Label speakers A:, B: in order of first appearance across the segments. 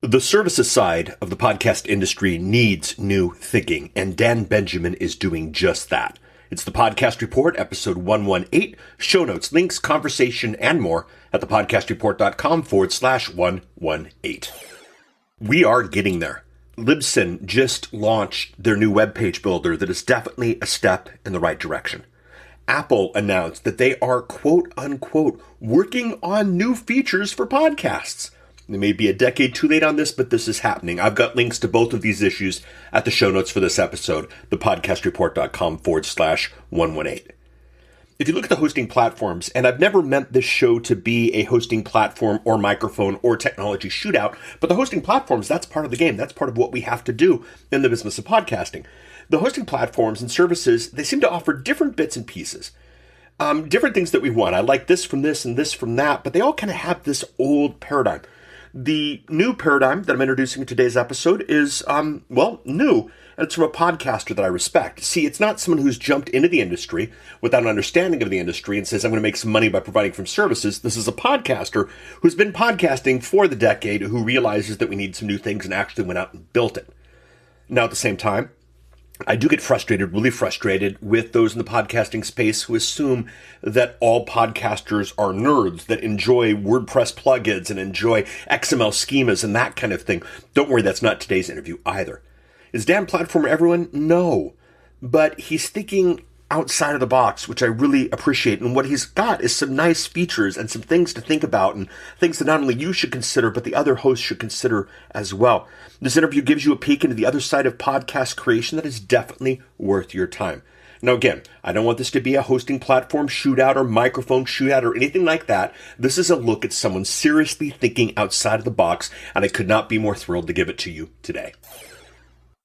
A: The services side of the podcast industry needs new thinking, and Dan Benjamin is doing just that. It's the Podcast Report, episode 118, show notes, links, conversation, and more at thepodcastreport.com/118. We are getting there. Libsyn just launched their new web page builder that is definitely a step in the right direction. Apple announced that they are, quote unquote, working on new features for podcasts. They may be a decade too late on this, but this is happening. I've got links to both of these issues at the show notes for this episode, thepodcastreport.com/118. If you look at the hosting platforms, and I've never meant this show to be a hosting platform or microphone or technology shootout, but the hosting platforms, that's part of the game. That's part of what we have to do in the business of podcasting. The hosting platforms and services, they seem to offer different bits and pieces. Different things that we want. I like this from this and this from that, but they all kind of have this old paradigm. The new paradigm that I'm introducing in today's episode is, new, and it's from a podcaster that I respect. See, it's not someone who's jumped into the industry without an understanding of the industry and says, I'm going to make some money by providing some services. This is a podcaster who's been podcasting for the decade, who realizes that we need some new things and actually went out and built it. Now, at the same time, I do get really frustrated with those in the podcasting space who assume that all podcasters are nerds that enjoy WordPress plugins and enjoy XML schemas and that kind of thing. Don't worry, that's not today's interview either. Is Dan platform for everyone? No. But he's thinking outside of the box, which I really appreciate. And what he's got is some nice features and some things to think about and things that not only you should consider, but the other hosts should consider as well. This interview gives you a peek into the other side of podcast creation that is definitely worth your time. Now, again, I don't want this to be a hosting platform shootout or microphone shootout or anything like that. This is a look at someone seriously thinking outside of the box, and I could not be more thrilled to give it to you today.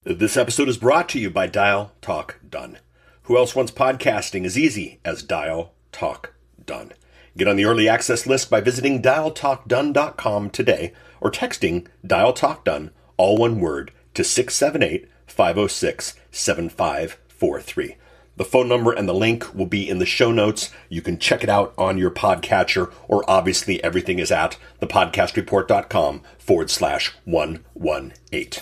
A: This episode is brought to you by Dial Talk Done. Who else wants podcasting as easy as Dial Talk Done? Get on the early access list by visiting dialtalkdone.com today or texting Dial Talk Done, all one word, to 678-506-7543. The phone number and the link will be in the show notes. You can check it out on your podcatcher, or obviously everything is at thepodcastreport.com/118.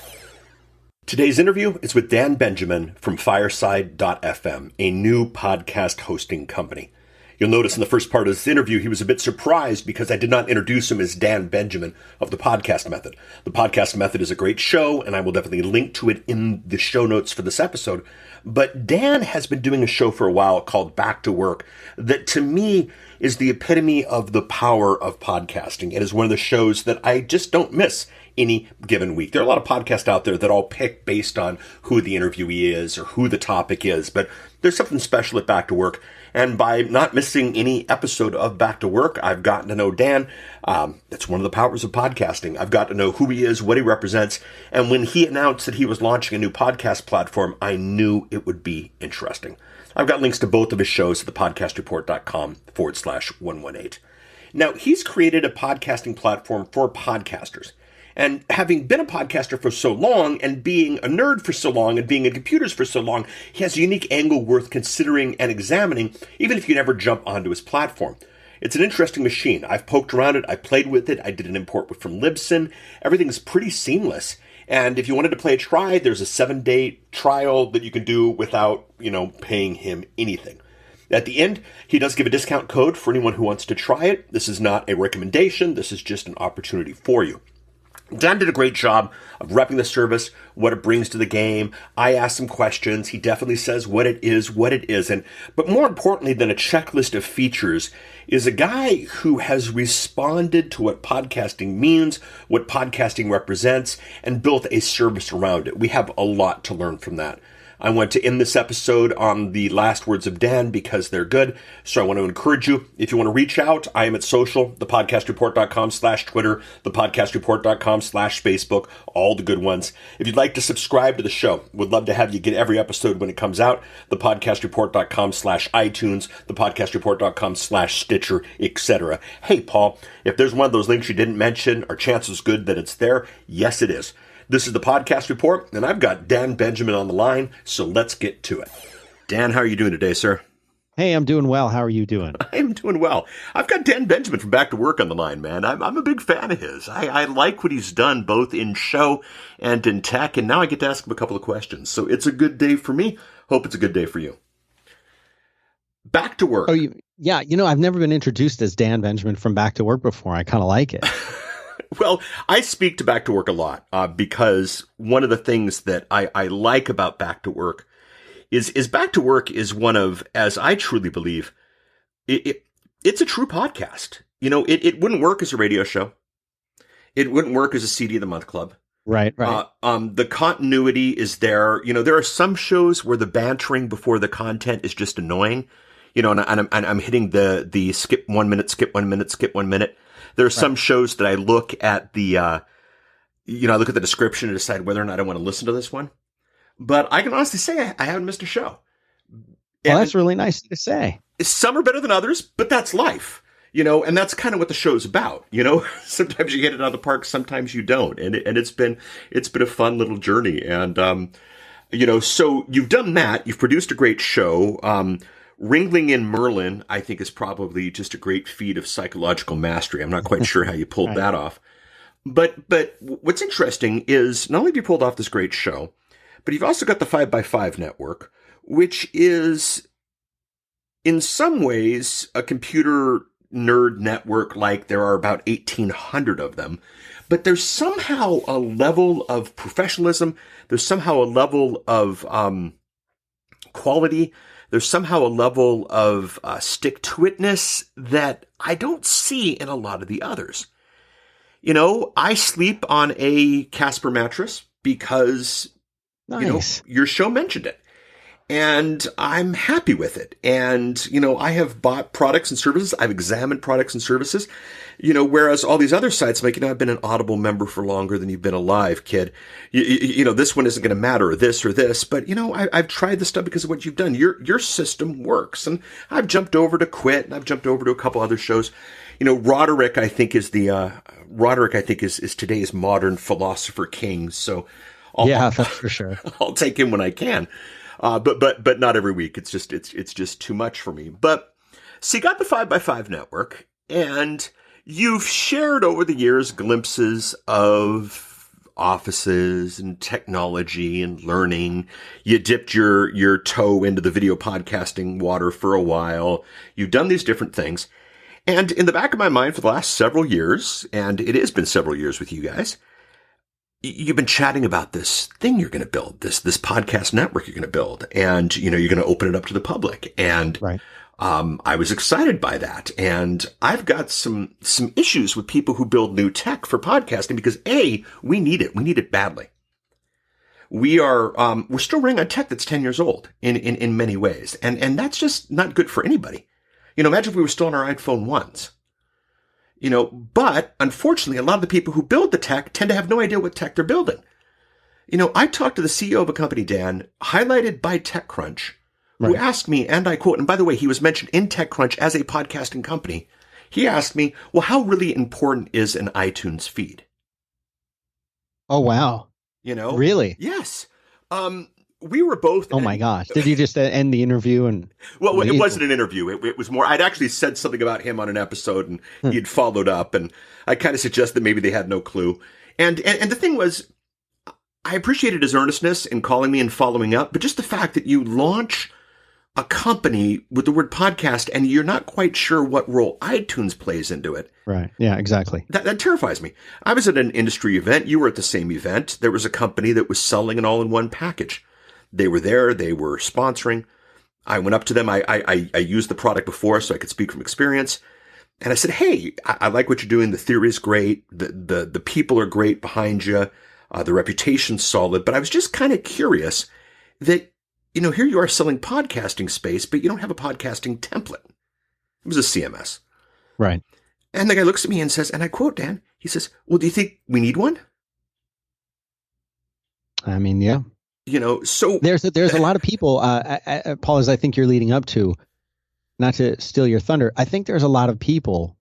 A: Today's interview is with Dan Benjamin from Fireside.fm, a new podcast hosting company. You'll notice in the first part of this interview, he was a bit surprised because I did not introduce him as Dan Benjamin of The Podcast Method. The Podcast Method is a great show, and I will definitely link to it in the show notes for this episode. But Dan has been doing a show for a while called Back to Work that, to me, is the epitome of the power of podcasting. It is one of the shows that I just don't miss any given week. There are a lot of podcasts out there that all pick based on who the interviewee is or who the topic is, but there's something special at Back to Work. And by not missing any episode of Back to Work, I've gotten to know Dan. That's one of the powers of podcasting. I've got to know who he is, what he represents. And when he announced that he was launching a new podcast platform, I knew it would be interesting. I've got links to both of his shows at thepodcastreport.com/118. Now, he's created a podcasting platform for podcasters. And having been a podcaster for so long and being a nerd for so long and being in computers for so long, he has a unique angle worth considering and examining, even if you never jump onto his platform. It's an interesting machine. I've poked around it. I played with it. I did an import from Libsyn. Everything's pretty seamless. And if you wanted to play a try, there's a 7-day trial that you can do without, paying him anything. At the end, he does give a discount code for anyone who wants to try it. This is not a recommendation. This is just an opportunity for you. Dan did a great job of repping the service, what it brings to the game. I asked him questions. He definitely says what it isn't. But more importantly than a checklist of features is a guy who has responded to what podcasting means, what podcasting represents, and built a service around it. We have a lot to learn from that. I want to end this episode on the last words of Dan because they're good. So I want to encourage you, if you want to reach out, I am at social, thepodcastreport.com/Twitter, thepodcastreport.com/Facebook, all the good ones. If you'd like to subscribe to the show, would love to have you get every episode when it comes out, thepodcastreport.com/iTunes, thepodcastreport.com/Stitcher, etc. Hey, Paul, if there's one of those links you didn't mention, are chances good that it's there? Yes, it is. This is the Podcast Report, and I've got Dan Benjamin on the line, so let's get to it. Dan, how are you doing today, sir?
B: Hey, I'm doing well. How are you doing?
A: I'm doing well. I've got Dan Benjamin from Back to Work on the line, man. I'm a big fan of his. I like what he's done both in show and in tech, and now I get to ask him a couple of questions. So it's a good day for me. Hope it's a good day for you. Back to Work.
B: Yeah. I've never been introduced as Dan Benjamin from Back to Work before. I kind of like it.
A: Well, I speak to Back to Work a lot because one of the things that I like about Back to Work is Back to Work is one of, as I truly believe, it's a true podcast. It wouldn't work as a radio show. It wouldn't work as a CD of the Month Club.
B: Right.
A: The continuity is there. There are some shows where the bantering before the content is just annoying. And I'm hitting the skip 1 minute, skip 1 minute, skip 1 minute. There are some shows that I look at I look at the description and decide whether or not I want to listen to this one. But I can honestly say I haven't missed a show.
B: Well, that's really nice to say.
A: Some are better than others, but that's life, and that's kind of what the show's about. Sometimes you get it out of the park, sometimes you don't. And it's been a fun little journey. And, so you've done that. You've produced a great show. Wrangling in Merlin, I think, is probably just a great feat of psychological mastery. I'm not quite sure how you pulled that off. But what's interesting is not only have you pulled off this great show, but you've also got the 5x5 network, which is in some ways a computer nerd network, like there are about 1,800 of them. But there's somehow a level of professionalism. There's somehow a level of quality. There's somehow a level of stick-to-itness that I don't see in a lot of the others. I sleep on a Casper mattress because,
B: nice.
A: Your show mentioned it. And I'm happy with it. And, I have bought products and services. I've examined products and services, whereas all these other sites, I'm like, I've been an Audible member for longer than you've been alive, kid. This one isn't going to matter, or this. But, I've tried this stuff because of what you've done. Your system works. And I've jumped over to Quit, and I've jumped over to a couple other shows. Roderick, I think, is is today's modern philosopher king. So
B: that's for sure.
A: I'll take him when I can. But not every week. It's just too much for me. But so you got the 5x5 network, and you've shared over the years glimpses of offices and technology and learning. You dipped your toe into the video podcasting water for a while. You've done these different things. And in the back of my mind for the last several years, and it has been several years with you guys, you've been chatting about this thing you're going to build, this podcast network you're going to build, and, you're going to open it up to the public. And,
B: right.
A: I was excited by that. And I've got some issues with people who build new tech for podcasting because we need it. We need it badly. We're still running on tech that's 10 years old in many ways. And that's just not good for anybody. Imagine if we were still on our iPhone 1s. But unfortunately, a lot of the people who build the tech tend to have no idea what tech they're building. I talked to the CEO of a company, Dan, highlighted by TechCrunch, who asked me, and I quote, and by the way, he was mentioned in TechCrunch as a podcasting company. He asked me, well, how really important is an iTunes feed?
B: Oh, wow. Really?
A: Yes. We were both.
B: Oh my gosh! Did you just end the interview? And
A: well, it wasn't an interview. It was more. I'd actually said something about him on an episode, and he'd followed up, and I kind of suggested maybe they had no clue. And the thing was, I appreciated his earnestness in calling me and following up, but just the fact that you launch a company with the word podcast and you're not quite sure what role iTunes plays into it.
B: Right. Yeah. Exactly.
A: That terrifies me. I was at an industry event. You were at the same event. There was a company that was selling an all-in-one package. They were there. They were sponsoring. I went up to them. I used the product before so I could speak from experience. And I said, hey, I like what you're doing. The theory is great. The people are great behind you. The reputation's solid. But I was just kind of curious that, here you are selling podcasting space, but you don't have a podcasting template. It was a CMS.
B: Right.
A: And the guy looks at me and says, and I quote Dan, he says, well, do you think we need one?
B: I mean, yeah.
A: So
B: there's a lot of people, Paul, as I think you're leading up to, not to steal your thunder, I think there's a lot of people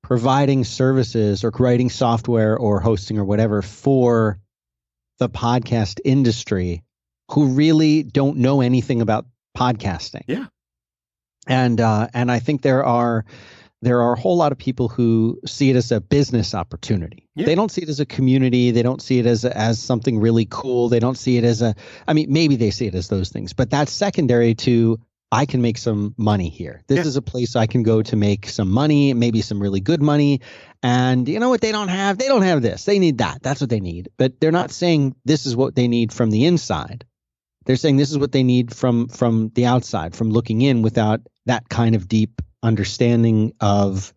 B: providing services or writing software or hosting or whatever for the podcast industry who really don't know anything about podcasting.
A: Yeah.
B: And I think there are a whole lot of people who see it as a business opportunity.
A: Yeah.
B: They don't see it as a community. They don't see it as something really cool. They don't see it as I mean, maybe they see it as those things, but that's secondary to, I can make some money here. This is a place I can go to make some money, maybe some really good money. And you know what they don't have? They don't have this. They need that. That's what they need. But they're not saying this is what they need from the inside. They're saying this is what they need from the outside, from looking in without that kind of deep understanding of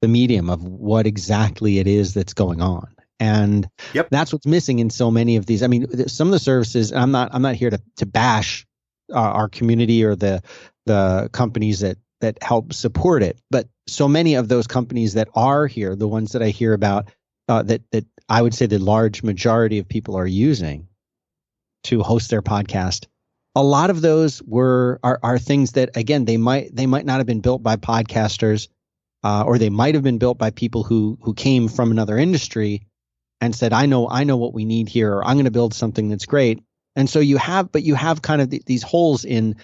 B: the medium, of what exactly it is that's going on. And that's what's missing in so many of these. I mean, some of the services, I'm not here to bash our community or the companies that help support it, but so many of those companies that are here, the ones that I hear about, that I would say the large majority of people are using to host their podcast, a lot of those are things that, again, they might not have been built by podcasters, or they might have been built by people who came from another industry and said, I know what we need here, or I'm going to build something that's great. And so you have kind of these holes in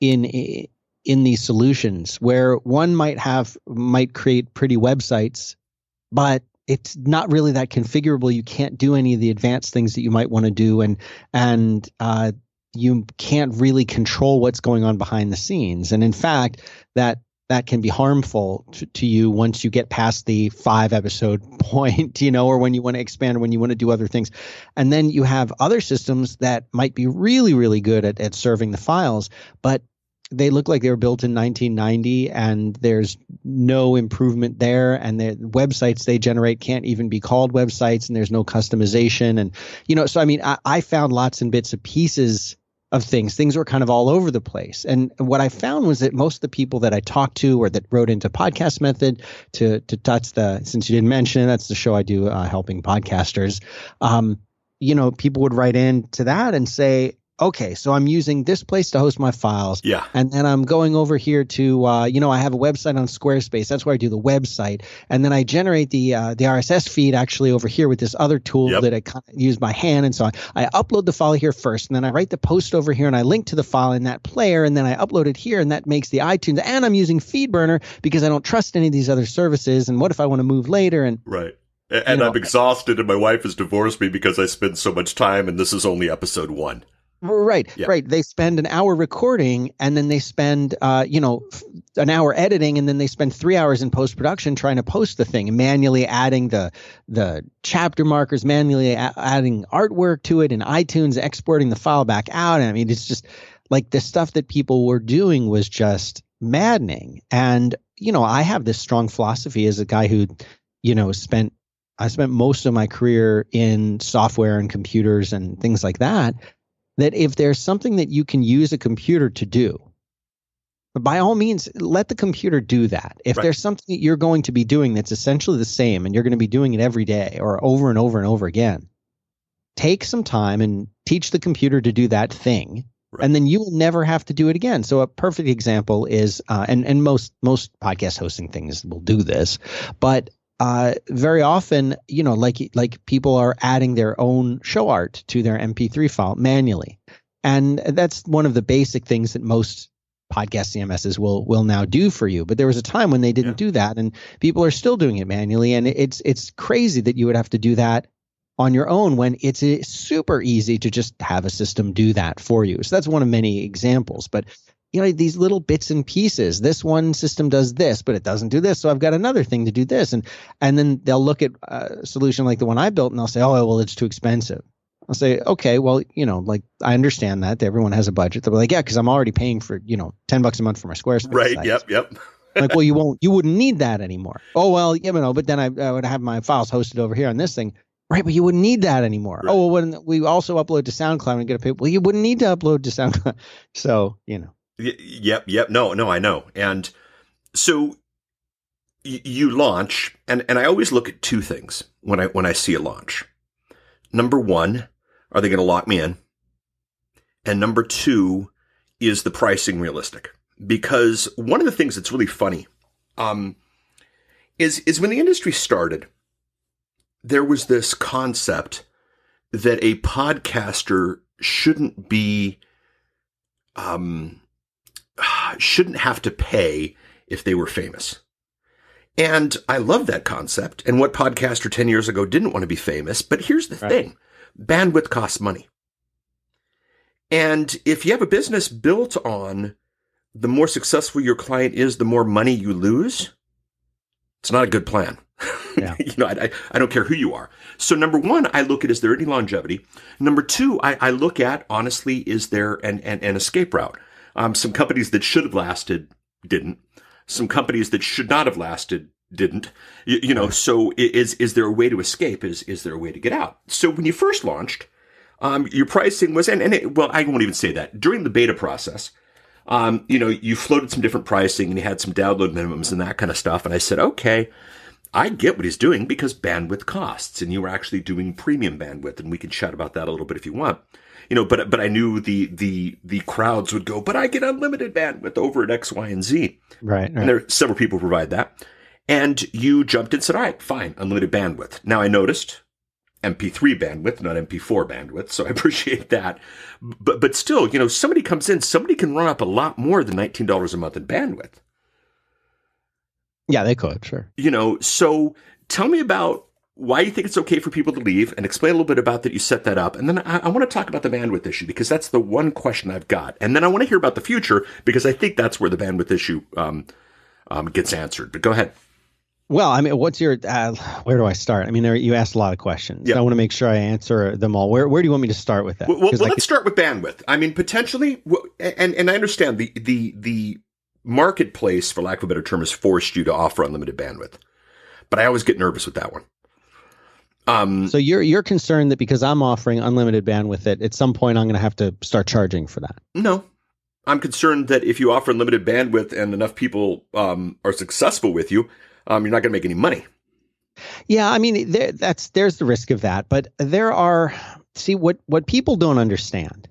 B: these solutions where one might create pretty websites, but it's not really that configurable. You can't do any of the advanced things that you might want to do, and you can't really control what's going on behind the scenes. And in fact, that can be harmful to you once you get past the 5-episode point, or when you want to expand, or when you want to do other things. And then you have other systems that might be really, really good at serving the files, but they look like they were built in 1990, and there's no improvement there. And the websites they generate can't even be called websites, and there's no customization. And, so I mean, I found lots and bits and pieces of things. Things were kind of all over the place. And what I found was that most of the people that I talked to, or that wrote into Podcast Method to touch since you didn't mention it, that's the show I do, helping podcasters. People would write into that and say, okay, so I'm using this place to host my files.
A: Yeah.
B: And then I'm going over here to, I have a website on Squarespace. That's where I do the website. And then I generate the RSS feed actually over here with this other tool that I kind of use by hand. And so I upload the file here first, and then I write the post over here, and I link to the file in that player, and then I upload it here, and that makes the iTunes. And I'm using FeedBurner because I don't trust any of these other services. And what if I want to move later? And
A: right. And I'm exhausted, and my wife has divorced me because I spend so much time, and this is only episode 1.
B: Right, right. They spend an hour recording, and then they spend, an hour editing, and then they spend 3 hours in post-production trying to post the thing, and manually adding the chapter markers, manually adding artwork to it in iTunes, exporting the file back out. And I mean, it's just like the stuff that people were doing was just maddening. And, I have this strong philosophy as a guy who, I spent most of my career in software and computers and things like that, that if there's something that you can use a computer to do, by all means, let the computer do that. If there's something that you're going to be doing that's essentially the same, and you're going to be doing it every day or over and over and over again, take some time and teach the computer to do that thing, and then you will never have to do it again. So a perfect example is, and most podcast hosting things will do this, but very often, like people are adding their own show art to their MP3 file manually. And that's one of the basic things that most podcast CMSs will now do for you. But there was a time when they didn't do that, and people are still doing it manually. And it's crazy that you would have to do that on your own when it's super easy to just have a system do that for you. So that's one of many examples. But these little bits and pieces, this one system does this, but it doesn't do this. So I've got another thing to do this. And then they'll look at a solution like the one I built, and they'll say, oh, well, it's too expensive. I'll say, okay, well, I understand that everyone has a budget. They'll be like, yeah, because I'm already paying for, $10 a month for my Squarespace.
A: Right.
B: Site.
A: Yep.
B: Like, well, you wouldn't need that anymore. Oh, well, but then I would have my files hosted over here on this thing. Right, but you wouldn't need that anymore. Right. Oh, well, when we also upload to SoundCloud and get a pay, well, you wouldn't need to upload to SoundCloud. So,
A: Yep. No, I know. And so you launch, and I always look at two things when I see a launch. Number one, are they going to lock me in? And number two, is the pricing realistic? Because one of the things that's really funny, is when the industry started, there was this concept that a podcaster shouldn't be, shouldn't have to pay if they were famous. And I love that concept. And what podcaster 10 years ago didn't want to be famous? But here's the thing. Bandwidth costs money. And if you have a business built on the more successful your client is, the more money you lose, it's not a good plan. Yeah. I don't care who you are. So number one, I look at, is there any longevity? Number two, I look at, honestly, is there an escape route? Some companies that should have lasted didn't. Some companies that should not have lasted didn't. So is there a way to escape? Is there a way to get out? So when you first launched, your pricing was, well, I won't even say that. During the beta process, you floated some different pricing and you had some download minimums and that kind of stuff. And I said, okay, I get what he's doing because bandwidth costs, and you were actually doing premium bandwidth, and we can chat about that a little bit if you want. But I knew the crowds would go, but I get unlimited bandwidth over at X, Y, and Z. Right. And there are several people who provide that. And you jumped in and said, all right, fine, unlimited bandwidth. Now I noticed MP3 bandwidth, not MP4 bandwidth, so I appreciate that. But still, somebody comes in, somebody can run up a lot more than $19 a month in bandwidth.
B: Yeah, they could, sure.
A: So tell me about why you think it's okay for people to leave, and explain a little bit about that you set that up. And then I want to talk about the bandwidth issue, because that's the one question I've got. And then I want to hear about the future, because I think that's where the bandwidth issue gets answered. But go ahead.
B: Well, I mean, what's your, where do I start? I mean, you asked a lot of questions. Yep. I want to make sure I answer them all. Where do you want me to start with that?
A: Well, let's start with bandwidth. I mean, potentially, and I understand the marketplace, for lack of a better term, has forced you to offer unlimited bandwidth. But I always get nervous with that one.
B: So you're concerned that because I'm offering unlimited bandwidth, that at some point I'm going to have to start charging for that?
A: No. I'm concerned that if you offer unlimited bandwidth and enough people are successful with you, you're not going to make any money.
B: Yeah, I mean, there's the risk of that. But what people don't understand.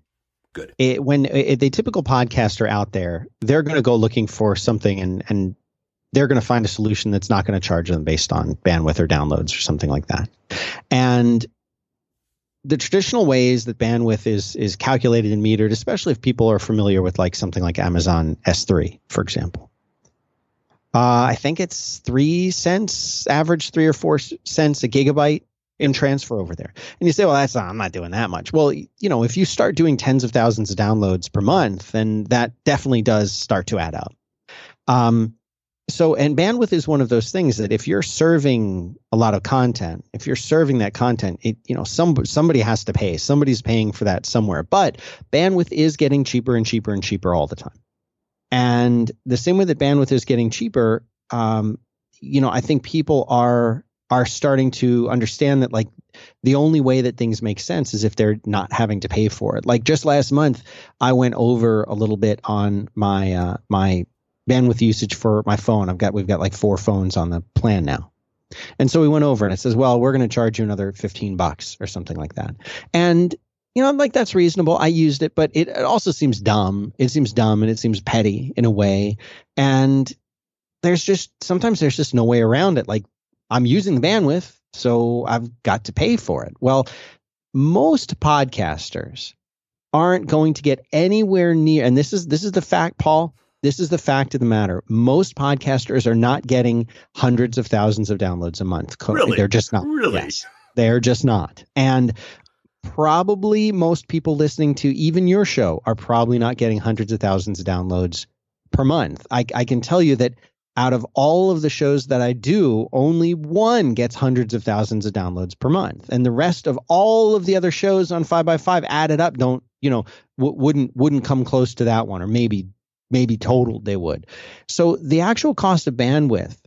A: Good.
B: When the typical podcaster out there, they're going to go looking for something and they're going to find a solution that's not going to charge them based on bandwidth or downloads or something like that. And the traditional ways that bandwidth is calculated and metered, especially if people are familiar with like something like Amazon S3, for example. I think it's 3 cents, average 3 or 4 cents a gigabyte in transfer over there. And you say, well, I'm not doing that much. Well, if you start doing tens of thousands of downloads per month, then that definitely does start to add up. And bandwidth is one of those things that if you're serving a lot of content, if you're serving that content, somebody has to pay. Somebody's paying for that somewhere. But bandwidth is getting cheaper and cheaper and cheaper all the time. And the same way that bandwidth is getting cheaper, I think people are starting to understand that like the only way that things make sense is if they're not having to pay for it. Like just last month, I went over a little bit on my my bandwidth usage for my phone. We've got like 4 phones on the plan now. And so we went over and it says, well, we're going to charge you another $15 or something like that. And I'm like, that's reasonable. I used it, but it also seems dumb. It seems dumb and it seems petty in a way. And sometimes there's just no way around it. Like I'm using the bandwidth, so I've got to pay for it. Well, most podcasters aren't going to get anywhere near, and this is the fact, Paul. This is the fact of the matter. Most podcasters are not getting hundreds of thousands of downloads a month.
A: Really?
B: They're just not.
A: Really?
B: Yes, they're just not. And probably most people listening to even your show are probably not getting hundreds of thousands of downloads per month. I can tell you that out of all of the shows that I do, only one gets hundreds of thousands of downloads per month. And the rest of all of the other shows on 5x5 added up wouldn't come close to that one, or maybe totaled they would. So the actual cost of bandwidth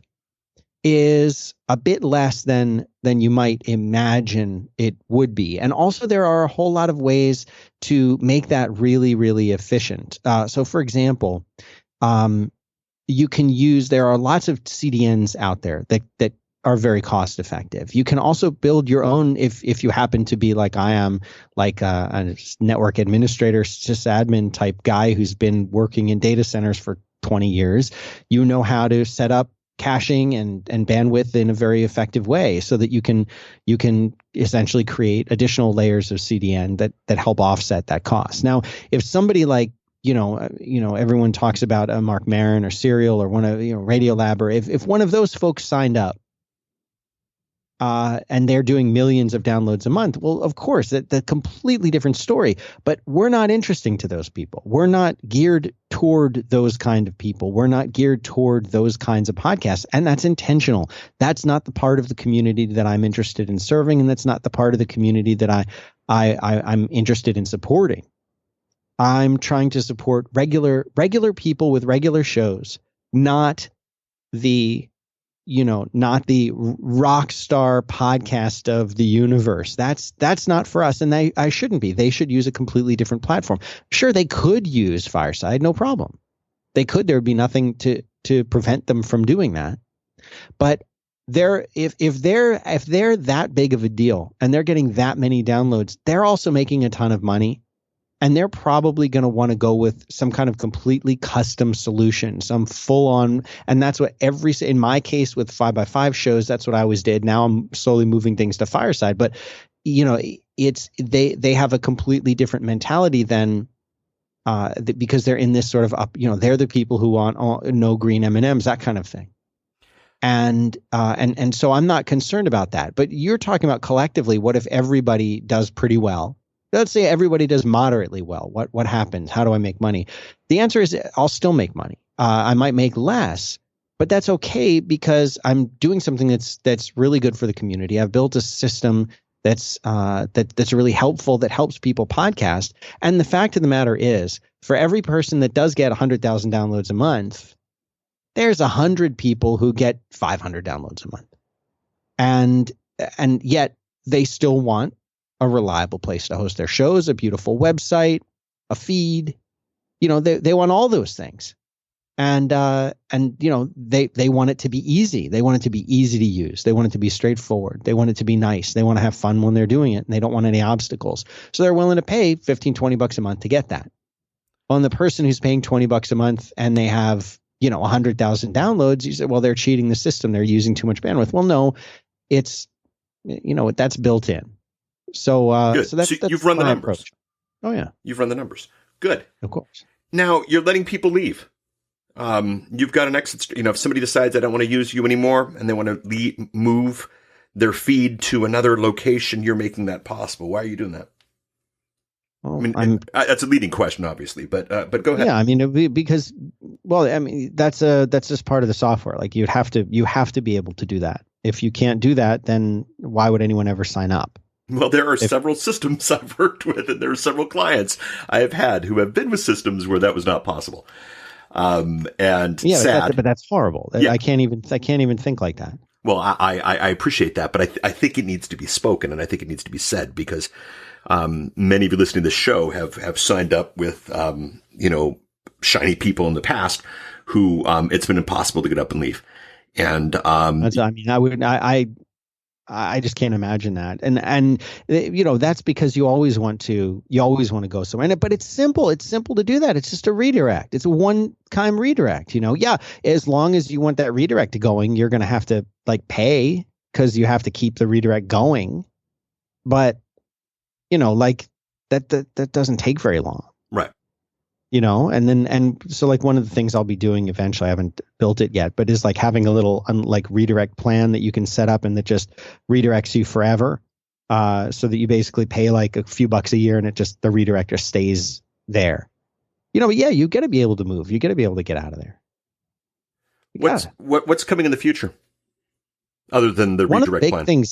B: is a bit less than you might imagine it would be. And also there are a whole lot of ways to make that really, really efficient. So for example, there are lots of CDNs out there that are very cost effective. You can also build your own if you happen to be like I am, like a network administrator, sysadmin type guy who's been working in data centers for 20 years. You know how to set up caching and bandwidth in a very effective way so that you can essentially create additional layers of CDN that help offset that cost. Now, if somebody like everyone talks about Mark Maron or Serial or one of Radiolab, or if one of those folks signed up, and they're doing millions of downloads a month, well, of course, that's a completely different story. But we're not interesting to those people. We're not geared toward those kind of people. We're not geared toward those kinds of podcasts, and that's intentional. That's not the part of the community that I'm interested in serving, and that's not the part of the community that I'm interested in supporting. I'm trying to support regular people with regular shows, not the rock star podcast of the universe. That's not for us, and I shouldn't be. They should use a completely different platform. Sure, they could use Fireside, no problem. They could. There would be nothing to prevent them from doing that. But if they're that big of a deal and they're getting that many downloads, they're also making a ton of money. And they're probably going to want to go with some kind of completely custom solution, some full on. And that's what in my case with 5x5 shows, that's what I always did. Now I'm slowly moving things to Fireside. But, they have a completely different mentality than because they're in this sort of up, they're the people who want no green M&Ms, that kind of thing. And so I'm not concerned about that. But you're talking about collectively, what if everybody does pretty well? Let's say everybody does moderately well. What happens? How do I make money? The answer is I'll still make money. I might make less, but that's okay because I'm doing something that's really good for the community. I've built a system that's really helpful, that helps people podcast. And the fact of the matter is, for every person that does get 100,000 downloads a month, there's 100 people who get 500 downloads a month, and yet they still want a reliable place to host their shows, a beautiful website, a feed. They want all those things. And they want it to be easy. They want it to be easy to use. They want it to be straightforward. They want it to be nice. They want to have fun when they're doing it, and they don't want any obstacles. So they're willing to pay $15-20 a month to get that. On the person who's paying $20 a month and they have, 100,000 downloads, you say, well, they're cheating the system. They're using too much bandwidth. Well, no, it's, that's built in. So that's
A: you've run the numbers.
B: Approach. Oh yeah,
A: you've run the numbers. Good.
B: Of course.
A: Now you're letting people leave. You've got an exit. If somebody decides I don't want to use you anymore and they want to move their feed to another location, you're making that possible. Why are you doing that?
B: Well,
A: that's a leading question, obviously, but go ahead.
B: Yeah, because that's just part of the software. Like you have to be able to do that. If you can't do that, then why would anyone ever sign up?
A: Well, there are several systems I've worked with, and there are several clients I have had who have been with systems where that was not possible. And sad,
B: but that's horrible.
A: Yeah.
B: I can't even think like that.
A: Well, I appreciate that, but I think it needs to be spoken, and I think it needs to be said because many of you listening to this show have signed up with shiny people in the past who it's been impossible to get up and leave. And
B: I just can't imagine that. And that's because you always want to go somewhere. But it's simple. It's simple to do that. It's just a redirect. It's a one-time redirect, Yeah. As long as you want that redirect going, you're going to have to pay because you have to keep the redirect going. But, that doesn't take very long.
A: Right.
B: So one of the things I'll be doing eventually, I haven't built it yet, but is having a little redirect plan that you can set up and that just redirects you forever. So that you basically pay a few bucks a year and the redirect just stays there. But yeah, you got to be able to move. You got to be able to get out of there.
A: What's coming in the future other than the redirect plan?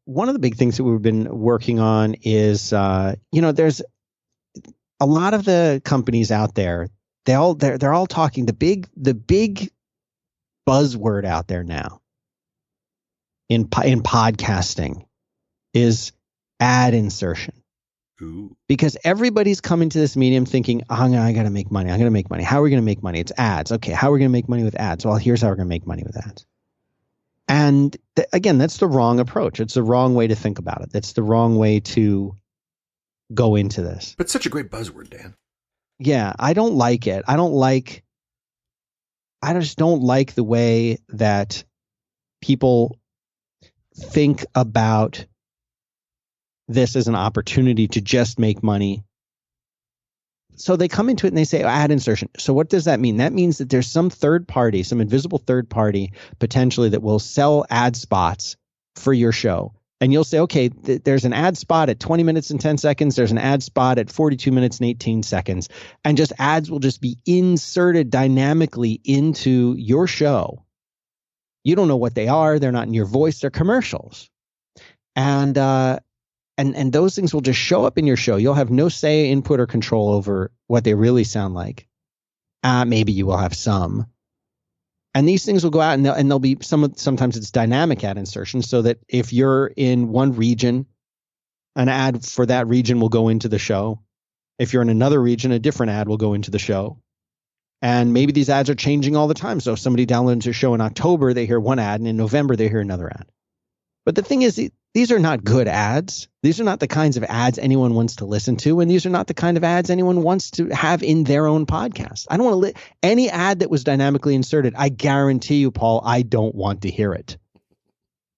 B: One of the big things that we've been working on is, there's a lot of the companies out there, they're all talking the big buzzword out there now in podcasting is ad insertion.
A: Ooh.
B: Because everybody's coming to this medium thinking, I got to make money. I'm going to make money. How are we going to make money? It's ads. Okay. How are we going to make money with ads? Well, here's how we're going to make money with ads. And again, that's the wrong approach. It's the wrong way to think about it. That's the wrong way to go into this.
A: But such a great buzzword, Dan.
B: Yeah, I don't like it. I just don't like the way that people think about this as an opportunity to just make money so they come into it and they say ad insertion. So what does that mean? That means that there's some third party, some invisible third party potentially that will sell ad spots for your show. And you'll say, okay, there's an ad spot at 20 minutes and 10 seconds. There's an ad spot at 42 minutes and 18 seconds. And just ads will just be inserted dynamically into your show. You don't know what they are. They're not in your voice. They're commercials. And those things will just show up in your show. You'll have no say, input, or control over what they really sound like. Maybe you will have some. And these things will go out and they'll be sometimes it's dynamic ad insertion, so that if you're in one region, an ad for that region will go into the show. If you're in another region, a different ad will go into the show. And maybe these ads are changing all the time. So if somebody downloads your show in October, they hear one ad, and in November, they hear another ad. But the thing is, these are not good ads. These are not the kinds of ads anyone wants to listen to. And these are not the kind of ads anyone wants to have in their own podcast. I don't want to any ad that was dynamically inserted. I guarantee you, Paul, I don't want to hear it.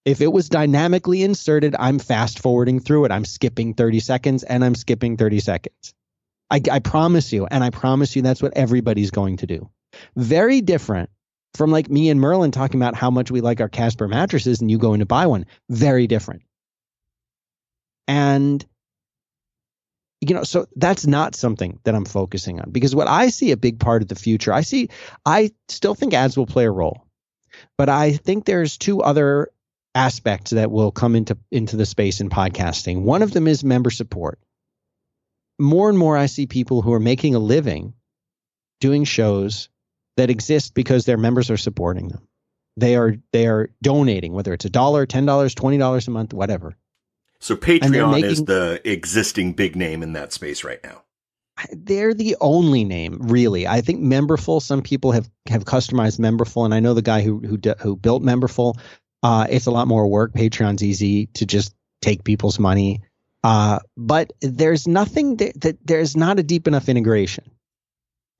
B: If it was dynamically inserted, I'm fast forwarding through it. I'm skipping 30 seconds and I'm skipping 30 seconds. I promise you. And I promise you that's what everybody's going to do. Very different from like me and Merlin talking about how much we like our Casper mattresses and you going to buy one. Very different. And, so that's not something that I'm focusing on, because what I see a big part of the future, I still think ads will play a role, but I think there's two other aspects that will come into the space in podcasting. One of them is member support. More and more I see people who are making a living doing shows that exist because their members are supporting them. They are donating, whether it's $1, $10, $20 a month, whatever.
A: So Patreon is the existing big name in that space right now.
B: They're the only name, really. I think Memberful, some people have customized Memberful, and I know the guy who built Memberful. It's a lot more work. Patreon's easy to just take people's money. But there's nothing that there's not a deep enough integration.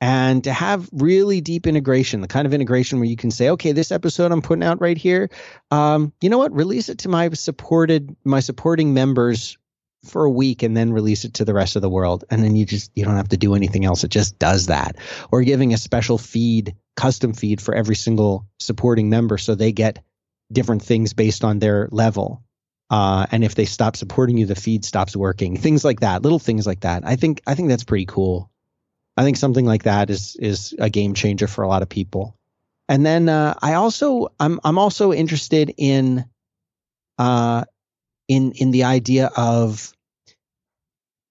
B: And to have really deep integration, the kind of integration where you can say, okay, this episode I'm putting out right here, you know what? Release it to my supporting members for a week and then release it to the rest of the world. And then you don't have to do anything else. It just does that. Or giving a special feed, custom feed for every single supporting member, so they get different things based on their level. And if they stop supporting you, the feed stops working. Things like that, little things like that. I think that's pretty cool. I think something like that is a game changer for a lot of people. And then I'm also interested in the idea of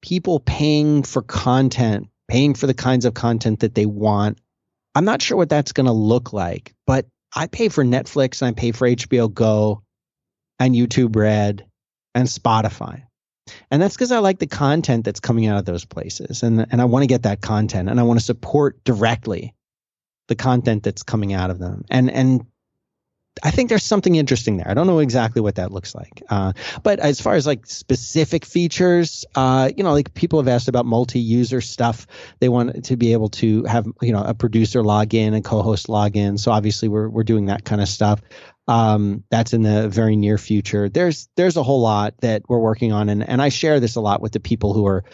B: people paying for content, paying for the kinds of content that they want. I'm not sure what that's going to look like, but I pay for Netflix and I pay for HBO Go and YouTube Red and Spotify. And that's because I like the content that's coming out of those places. And I want to get that content, and I want to support directly the content that's coming out of them. And I think there's something interesting there. I don't know exactly what that looks like. But as far as like specific features, like people have asked about multi-user stuff. They want to be able to have, a producer log in and co-host log in. So obviously we're doing that kind of stuff. That's in the very near future. There's a whole lot that we're working on, and I share this a lot with the people who are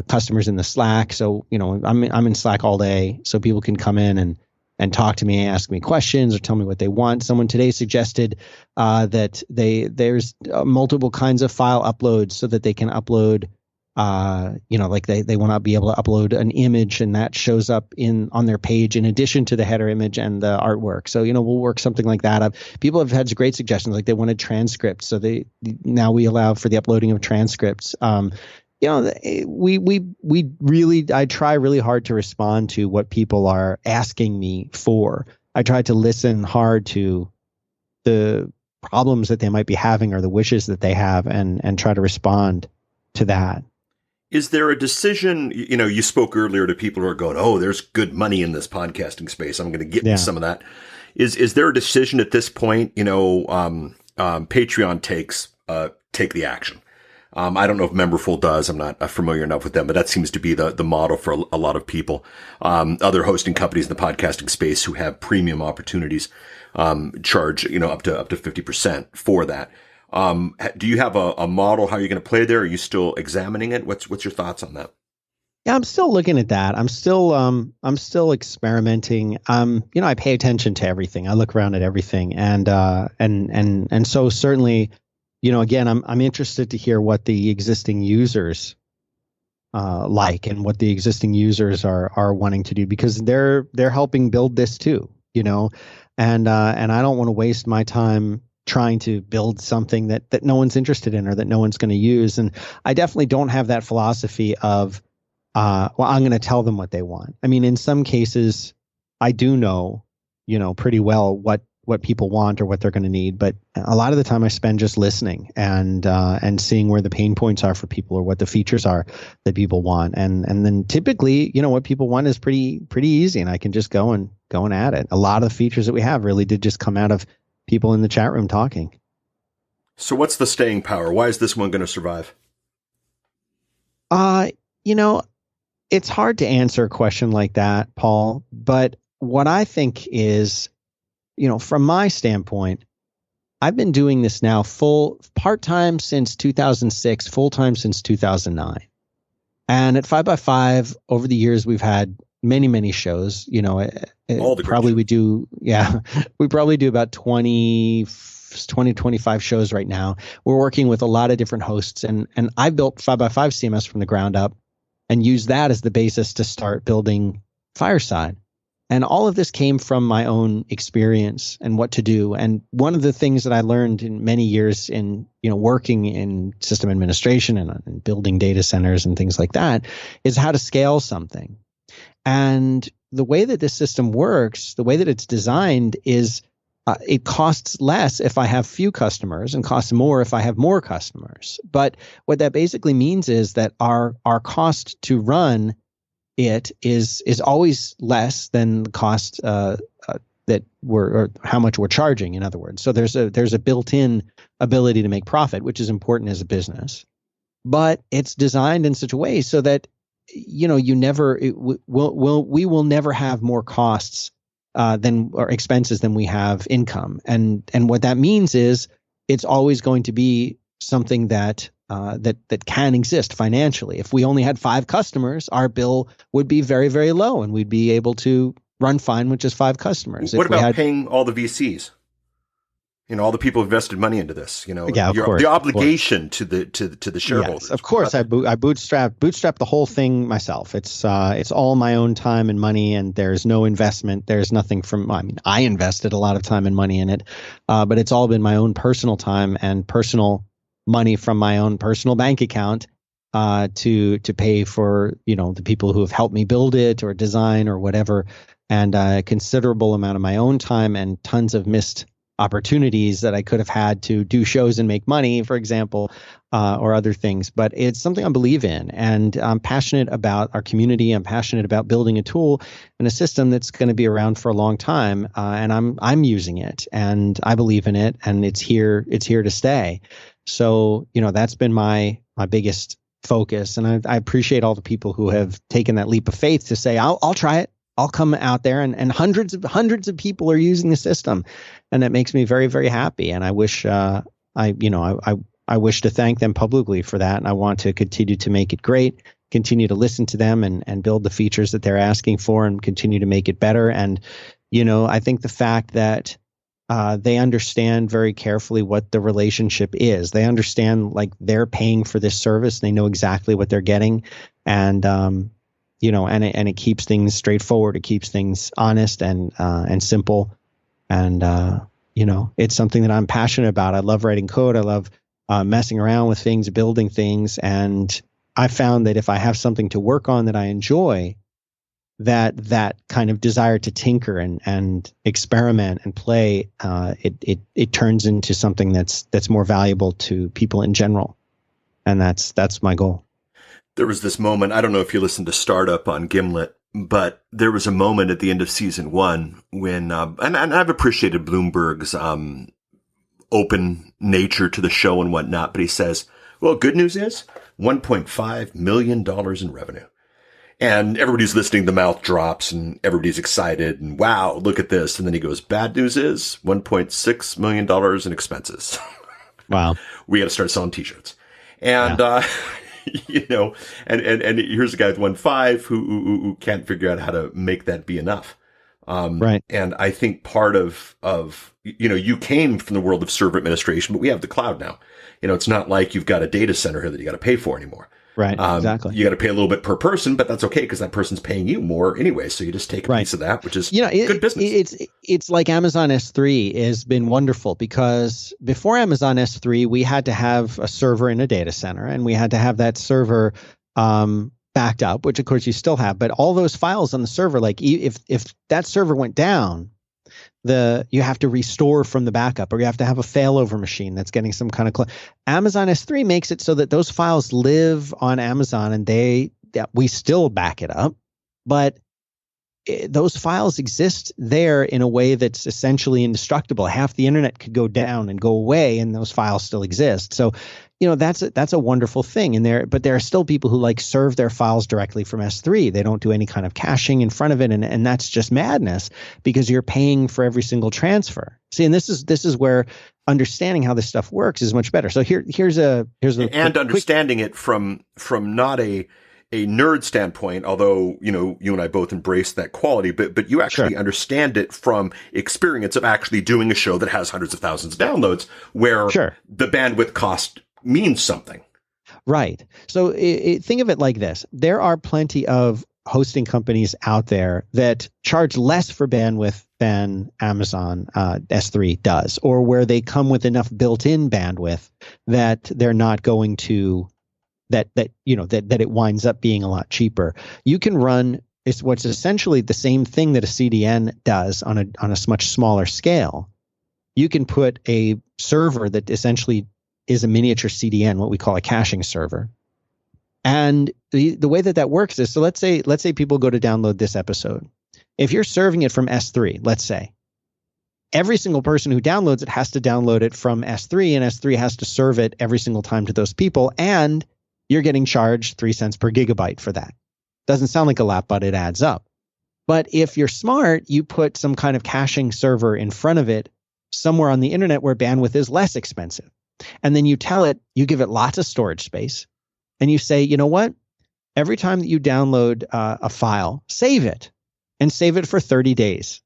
B: customers in the Slack. So I'm in Slack all day, so people can come in and talk to me, ask me questions, or tell me what they want. Someone today suggested that there's multiple kinds of file uploads, so that they can upload. Like they want to be able to upload an image, and that shows up on their page in addition to the header image and the artwork. So, we'll work something like that up. People have had great suggestions, like they wanted transcripts. So now we allow for the uploading of transcripts. I try really hard to respond to what people are asking me for. I try to listen hard to the problems that they might be having or the wishes that they have, and try to respond to that.
A: Is there a decision, you spoke earlier to people who are going, oh, there's good money in this podcasting space, I'm going to get into some of that. Is there a decision at this point, Patreon take the action? I don't know if Memberful does. I'm not familiar enough with them, but that seems to be the model for a lot of people. Other hosting companies in the podcasting space who have premium opportunities, charge, up to 50% for that. Do you have a model how you're going to play there? Are you still examining it? What's your thoughts on that?
B: Yeah, I'm still looking at that. I'm still experimenting. I pay attention to everything. I look around at everything, and so certainly, again, I'm interested to hear what the existing users like and what the existing users are wanting to do, because they're helping build this too, and I don't want to waste my time trying to build something that no one's interested in or that no one's going to use. And I definitely don't have that philosophy of well, I'm going to tell them what they want. I mean, in some cases, I do know, pretty well what people want or what they're going to need. But a lot of the time, I spend just listening and seeing where the pain points are for people or what the features are that people want. And then typically, what people want is pretty easy, and I can just go and at it. A lot of the features that we have really did just come out of people in the chat room talking.
A: So, what's the staying power? Why is this one going to survive?
B: It's hard to answer a question like that, Paul, but what I think is, from my standpoint, I've been doing this now part-time since 2006, full-time since 2009. And at 5x5, over the years, we've had many, many shows.
A: All the
B: probably
A: shows.
B: We probably do about 20, 25 shows right now. We're working with a lot of different hosts, and I built 5x5 CMS from the ground up and use that as the basis to start building Fireside. And all of this came from my own experience and what to do. And one of the things that I learned in many years in, working in system administration and building data centers and things like that is how to scale something. And the way that this system works, the way that it's designed is it costs less if I have few customers and costs more if I have more customers. But what that basically means is that our cost to run it is always less than the cost that or how much we're charging, in other words. So there's a built-in ability to make profit, which is important as a business. But it's designed in such a way so that we will never have more costs or expenses than we have income. And what that means is it's always going to be something that can exist financially. If we only had 5 customers, our bill would be very, very low, and we'd be able to run fine with just 5 customers.
A: What about paying all the VCs? All the people who invested money into this.
B: Yeah, of course,
A: the obligation to the shareholders.
B: Yes, of course, I bootstrap the whole thing myself. It's all my own time and money, and there's no investment. There's nothing I invested a lot of time and money in it, but it's all been my own personal time and personal money from my own personal bank account to pay for the people who have helped me build it or design or whatever, and a considerable amount of my own time and tons of missed opportunities that I could have had to do shows and make money, for example, or other things. But it's something I believe in, and I'm passionate about our community. I'm passionate about building a tool and a system that's going to be around for a long time, and I'm using it, and I believe in it, and it's here to stay. So that's been my biggest focus, and I appreciate all the people who have taken that leap of faith to say, I'll try it. I'll come out there, and hundreds of people are using the system, and that makes me very, very happy. And I wish I wish to thank them publicly for that, and I want to continue to make it great, continue to listen to them, and build the features that they're asking for, and continue to make it better. And I think the fact that they understand very carefully what the relationship is. They understand they're paying for this service. They know exactly what they're getting, and and it keeps things straightforward. It keeps things honest and simple. And, it's something that I'm passionate about. I love writing code. I love messing around with things, building things. And I found that if I have something to work on that I enjoy, that kind of desire to tinker and experiment and play, it turns into something that's more valuable to people in general. And that's my goal.
A: There was this moment, I don't know if you listened to Startup on Gimlet, but there was a moment at the end of season 1 when, and I've appreciated Bloomberg's open nature to the show and whatnot, but he says, well, good news is $1.5 million in revenue. And everybody's listening, the mouth drops and everybody's excited and wow, look at this. And then he goes, bad news is $1.6 million in expenses.
B: Wow.
A: We got to start selling t-shirts. And, you know, and here's a guy with 1.5 who can't figure out how to make that be enough.
B: Right.
A: And I think part of, you came from the world of server administration, but we have the cloud now. It's not like you've got a data center here that you got to pay for anymore.
B: Right. Exactly.
A: You got to pay a little bit per person, but that's okay because that person's paying you more anyway. So you just take a piece of that, which is good business.
B: It's like Amazon S3 has been wonderful because before Amazon S3, we had to have a server in a data center and we had to have that server backed up, which of course you still have. But all those files on the server, like if that server went down, you have to restore from the backup, or you have to have a failover machine that's getting some kind of Amazon S3 makes it so that those files live on Amazon and we still back it up, but those files exist there in a way that's essentially indestructible. Half the internet could go down and go away and those files still exist. So, that's a wonderful thing but there are still people who serve their files directly from S3. They don't do any kind of caching in front of it. And that's just madness because you're paying for every single transfer. See, and this is where understanding how this stuff works is much better. So here's
A: understanding it from not a nerd standpoint, although, you and I both embrace that quality, but you actually understand it from experience of actually doing a show that has hundreds of thousands of downloads where the bandwidth cost means something.
B: Right. So think of it like this. There are plenty of hosting companies out there that charge less for bandwidth than Amazon S3 does, or where they come with enough built-in bandwidth that they're not going to that it winds up being a lot cheaper. You can run what's essentially the same thing that a CDN does on a much smaller scale. You can put a server that essentially is a miniature CDN, what we call a caching server. And the way that works is, so let's say people go to download this episode. If you're serving it from S3, let's say, every single person who downloads it has to download it from S3, and S3 has to serve it every single time to those people, and you're getting charged 3 cents per gigabyte for that. Doesn't sound like a lot, but it adds up. But if you're smart, you put some kind of caching server in front of it somewhere on the internet where bandwidth is less expensive. And then you give it lots of storage space, and you say, you know what? Every time that you download a file, save it, and save it for 30 days.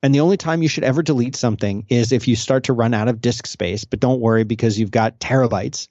B: And the only time you should ever delete something is if you start to run out of disk space, but don't worry because you've got terabytes.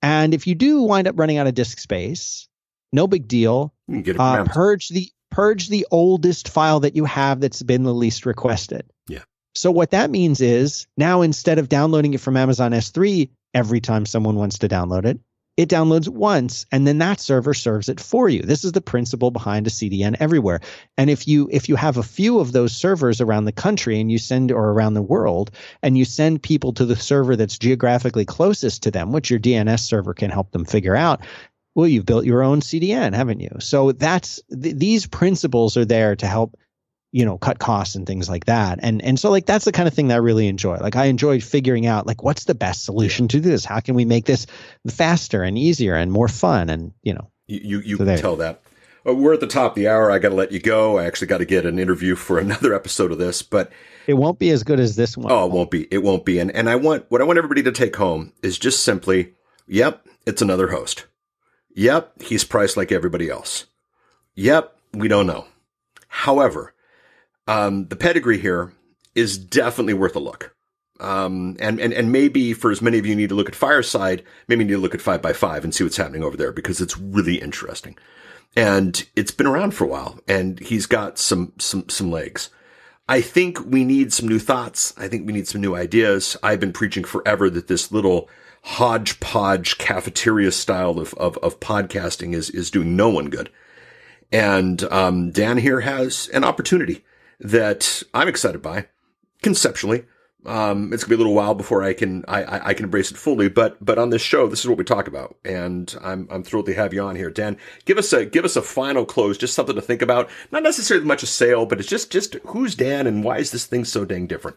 B: And if you do wind up running out of disk space, no big deal. Purge the oldest file that you have that's been the least requested.
A: Yeah.
B: So what that means is now instead of downloading it from Amazon S3 every time someone wants to download it, it downloads once, and then that server serves it for you. This is the principle behind a CDN everywhere. And if you have a few of those servers around the country or around the world, and you send people to the server that's geographically closest to them, which your DNS server can help them figure out, well, you've built your own CDN, haven't you? So these principles are there to help cut costs and things like that. And so that's the kind of thing that I really enjoy. I enjoyed figuring out what's the best solution to this? How can we make this faster and easier and more fun? And you
A: so can tell that. We're at the top of the hour. I got to let you go. I actually got to get an interview for another episode of this, but
B: it won't be as good as this one.
A: Oh, it won't be. It won't be. And what I want everybody to take home is just simply, yep, it's another host. Yep, he's priced like everybody else. Yep, we don't know. However, the pedigree here is definitely worth a look. And maybe for as many of you need to look at Fireside, maybe you need to look at 5x5 and see what's happening over there because it's really interesting. And it's been around for a while and he's got some legs. I think we need some new thoughts. I think we need some new ideas. I've been preaching forever that this little hodgepodge cafeteria style of podcasting is doing no one good. And Dan here has an opportunity that I'm excited by conceptually. It's gonna be a little while before I can embrace it fully, but on this show, this is what we talk about, and I'm thrilled to have you on here, Dan. Give us a final close, just something to think about. Not necessarily much a sale, but it's just who's Dan and why is this thing so dang different?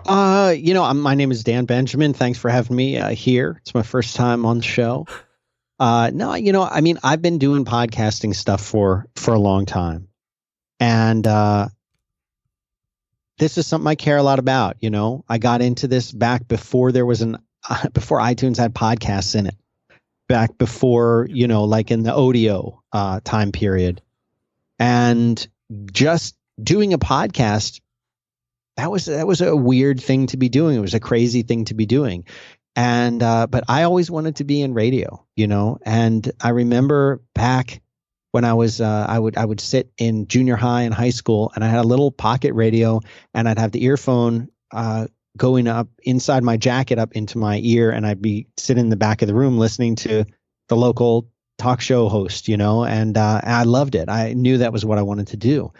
B: My name is Dan Benjamin. Thanks for having me here. It's my first time on the show. I've been doing podcasting stuff for a long time, and this is something I care a lot about. I got into this back before before iTunes had podcasts in it. back before, like in the audio time period. And just doing a podcast, that was a weird thing to be doing. It was a crazy thing to be doing. And but I always wanted to be in radio, and I remember back when I was I would sit in junior high and high school, and I had a little pocket radio, and I'd have the earphone going up inside my jacket up into my ear, and I'd be sitting in the back of the room listening to the local talk show host, and I loved it. I knew that was what I wanted to do.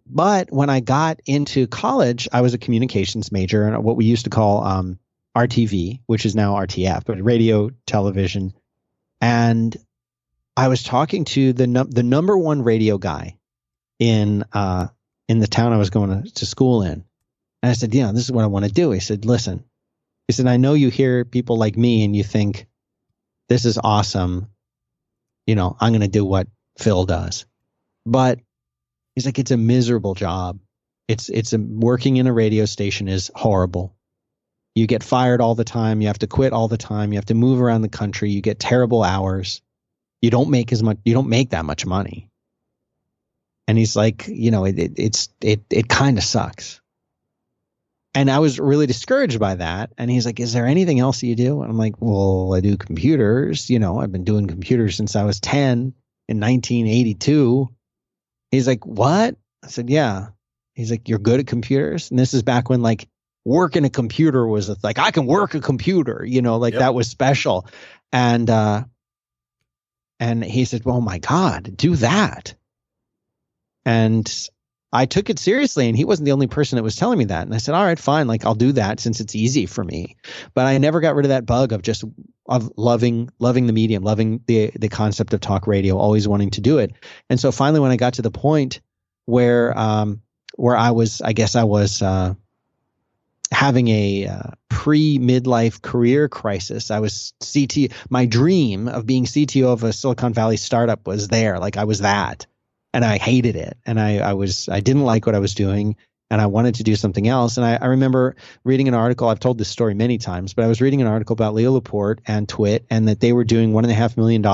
B: But when I got into college, I was a communications major, and what we used to call RTV, which is now RTF, but radio, television. And I was talking to the number one radio guy in the town I was going to school in. And I said, this is what I want to do. He said, listen, I know you hear people like me and you think this is awesome. I'm going to do what Phil does. But he's like, it's a miserable job. Working in a radio station is horrible. You get fired all the time. You have to quit all the time. You have to move around the country. You get terrible hours. You don't make as much. You don't make that much money. And he's like, it kind of sucks. And I was really discouraged by that. And he's like, is there anything else you do? And I'm like, well, I do computers. I've been doing computers since I was 10 in 1982. He's like, what? I said, yeah. He's like, you're good at computers? And this is back when working a computer was like, I can work a computer, yep. That was special. And he said, oh my God, do that. And I took it seriously, and he wasn't the only person that was telling me that. And I said, all right, fine. I'll do that since it's easy for me. But I never got rid of that bug of loving the medium, loving the concept of talk radio, always wanting to do it. And so finally, when I got to the point where I was having a pre-midlife career crisis, I was my dream of being CTO of a Silicon Valley startup was there. I was that. And I hated it. And I didn't like what I was doing, and I wanted to do something else. And I remember reading an article. I've told this story many times, but I was reading an article about Leo Laporte and Twit, and that they were doing $1.5 million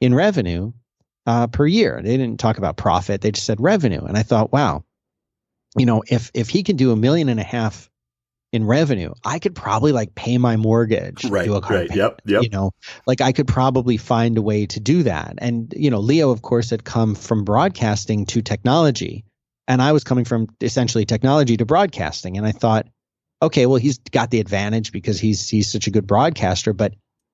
B: in revenue per year. They didn't talk about profit. They just said revenue. And I thought, wow, if he can do $1.5 million in revenue, I could probably pay my mortgage, do a car payment. Yep. I could probably find a way to do that. And, Leo, of course, had come from broadcasting to technology, and I was coming from essentially technology to broadcasting. And I thought, okay, well, he's got the advantage because he's such a good broadcaster. But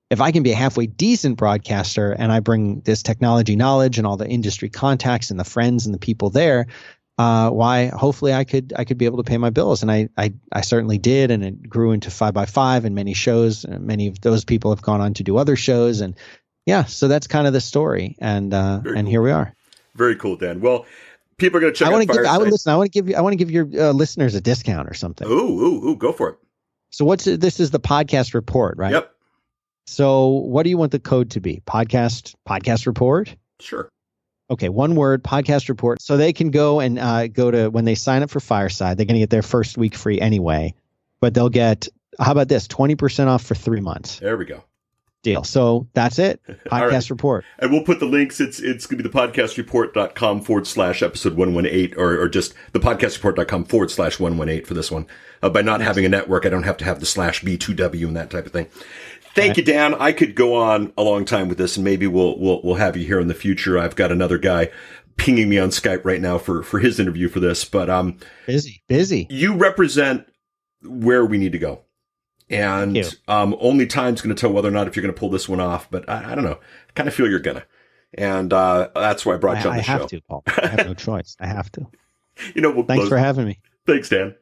B: if I can be a halfway decent broadcaster, and I bring this technology knowledge and all the industry contacts and the friends and the people there, hopefully I could be able to pay my bills. And I certainly did. And it grew into 5x5 and many shows. And many of those people have gone on to do other shows. And yeah, so that's kind of the story. And cool. Here we are.
A: Very cool, Dan. Well, people are going to check out Fireside.
B: I want to give your listeners a discount or something.
A: Ooh, go for it.
B: So this is the podcast report, right?
A: Yep.
B: So what do you want the code to be? Podcast report?
A: Sure.
B: Okay, one word, podcast report. So they can go and when they sign up for Fireside, they're going to get their first week free anyway. But they'll get, how about this, 20% off for 3 months.
A: There we go.
B: Deal. So that's it. Podcast right. report. And
A: we'll put the links. It's going to be thepodcastreport.com/episode 118 or just thepodcastreport.com/118 for this one. By not having a network, I don't have to have the /B2W and that type of thing. Thank you, Dan. I could go on a long time with this, and maybe we'll have you here in the future. I've got another guy pinging me on Skype right now for his interview for this, but
B: busy.
A: You represent where we need to go, and only time's going to tell whether or not if you're going to pull this one off. But I don't know. I kind of feel you're gonna, and that's why I brought you on the show.
B: I have to, Paul. I have no choice. I have to.
A: We'll
B: Thanks for having me.
A: Thanks, Dan.